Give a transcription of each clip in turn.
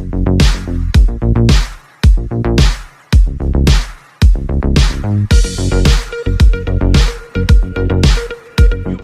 UP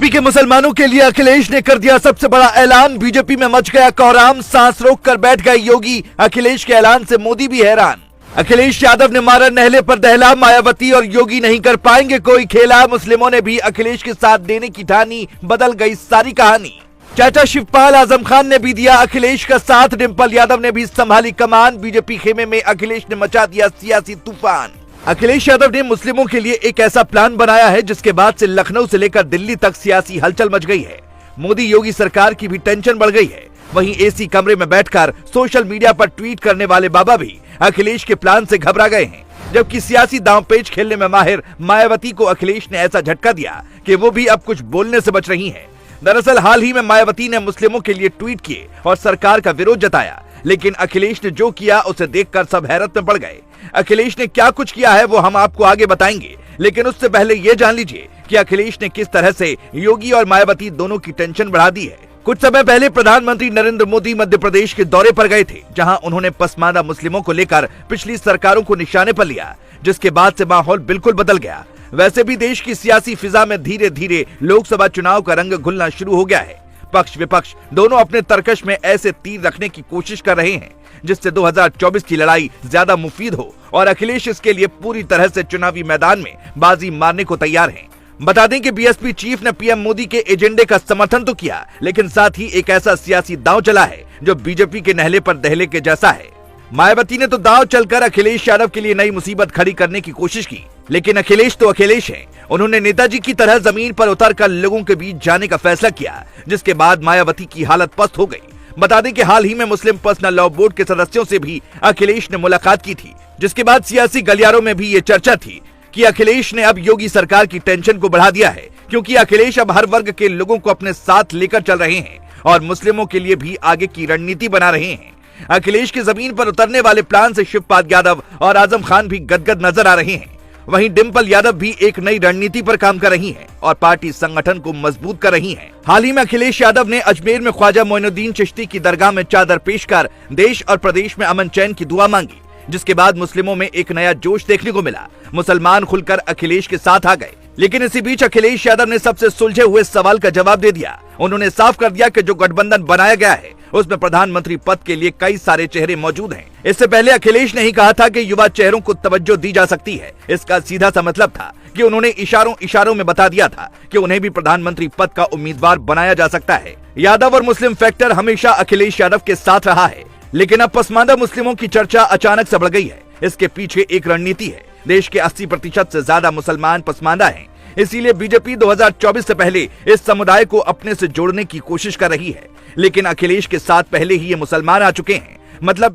के मुसलमानों के लिए अखिलेश ने कर दिया सबसे बड़ा ऐलान। बीजेपी में मच गया कोहराम, सांस रोक कर बैठ गए योगी। अखिलेश के ऐलान से मोदी भी हैरान। अखिलेश यादव ने मारा नहले पर दहला, मायावती और योगी नहीं कर पाएंगे कोई खेला। मुस्लिमों ने भी अखिलेश के साथ देने की ठानी, बदल गई सारी कहानी। चाचा शिवपाल आजम खान ने भी दिया अखिलेश का साथ, डिंपल यादव ने भी संभाली कमान। बीजेपी खेमे में अखिलेश ने मचा दिया सियासी तूफान। अखिलेश यादव ने मुस्लिमों के लिए एक ऐसा प्लान बनाया है जिसके बाद से लखनऊ से लेकर दिल्ली तक सियासी हलचल मच गई है। मोदी योगी सरकार की भी टेंशन बढ़ गई है। वहीं एसी कमरे में बैठकर सोशल मीडिया पर ट्वीट करने वाले बाबा भी अखिलेश के प्लान से घबरा गए हैं। जबकि सियासी दांवपेच खेलने में माहिर मायावती को अखिलेश ने ऐसा झटका दिया कि वो भी अब कुछ बोलने से बच रही हैं। दरअसल हाल ही में मायावती ने मुस्लिमों के लिए ट्वीट किए और सरकार का विरोध जताया, लेकिन अखिलेश ने जो किया उसे देखकर सब हैरत में पड़ गए। अखिलेश ने क्या कुछ किया है वो हम आपको आगे बताएंगे, लेकिन उससे पहले ये जान लीजिए कि अखिलेश ने किस तरह से योगी और मायावती दोनों की टेंशन बढ़ा दी है। कुछ समय पहले प्रधानमंत्री नरेंद्र मोदी मध्य प्रदेश के दौरे पर गए थे, जहां उन्होंने पसमानदा मुस्लिमों को लेकर पिछली सरकारों को निशाने पर लिया, जिसके बाद से माहौल बिल्कुल बदल गया। वैसे भी देश की सियासी फिजा में धीरे धीरे लोकसभा चुनाव का रंग घुलना शुरू हो गया है। पक्ष विपक्ष दोनों अपने तर्कश में ऐसे तीर रखने की कोशिश कर रहे हैं जिससे 2024 की लड़ाई ज्यादा मुफीद हो, और अखिलेश इसके लिए पूरी तरह से चुनावी मैदान में बाजी मारने को तैयार हैं। बता दें कि बीएसपी चीफ ने पीएम मोदी के एजेंडे का समर्थन तो किया, लेकिन साथ ही एक ऐसा सियासी दांव चला है जो बीजेपी के नहले पर दहले के जैसा है। मायावती ने तो दांव चलकर अखिलेश यादव के लिए नई मुसीबत खड़ी करने की कोशिश की, लेकिन अखिलेश तो अखिलेश हैं। उन्होंने नेताजी की तरह जमीन पर उतरकर लोगों के बीच जाने का फैसला किया, जिसके बाद मायावती की हालत पस्त हो गई। बता दें कि हाल ही में मुस्लिम पर्सनल लॉ बोर्ड के सदस्यों से भी अखिलेश ने मुलाकात की थी, जिसके बाद सियासी गलियारों में भी ये चर्चा थी कि अखिलेश ने अब योगी सरकार की टेंशन को बढ़ा दिया है, क्योंकि अखिलेश अब हर वर्ग के लोगों को अपने साथ लेकर चल रहे हैं और मुस्लिमों के लिए भी आगे की रणनीति बना रहे हैं। अखिलेश के जमीन पर उतरने वाले प्लान से शिवपाल यादव और आजम खान भी गदगद नजर आ रहे हैं। वहीं डिंपल यादव भी एक नई रणनीति पर काम कर रही हैं और पार्टी संगठन को मजबूत कर रही हैं। हाल ही में अखिलेश यादव ने अजमेर में ख्वाजा मोइनुद्दीन चिश्ती की दरगाह में चादर पेश कर देश और प्रदेश में अमन चैन की दुआ मांगी, जिसके बाद मुस्लिमों में एक नया जोश देखने को मिला। मुसलमान खुलकर अखिलेश के साथ आ गए, लेकिन इसी बीच अखिलेश यादव ने सबसे सुलझे हुए सवाल का जवाब दे दिया। उन्होंने साफ कर दिया कि जो गठबंधन बनाया गया है उसमें प्रधानमंत्री पद के लिए कई सारे चेहरे मौजूद हैं। इससे पहले अखिलेश ने ही कहा था कि युवा चेहरों को तवज्जो दी जा सकती है। इसका सीधा सा मतलब था कि उन्होंने इशारों में बता दिया था कि उन्हें भी प्रधानमंत्री पद का उम्मीदवार बनाया जा सकता है। यादव और मुस्लिम फैक्टर हमेशा अखिलेश यादव के साथ रहा है, लेकिन अब पसमानदा मुस्लिमों की चर्चा अचानक से बढ़ गई है। इसके पीछे एक रणनीति है। देश के 80% से ज्यादा मुसलमान पसमानदा हैं, इसीलिए बीजेपी 2024 से पहले इस समुदाय को अपने से जोड़ने की कोशिश कर रही है। लेकिन अखिलेश के साथ पहले ही ये मुसलमान आ चुके हैं, मतलब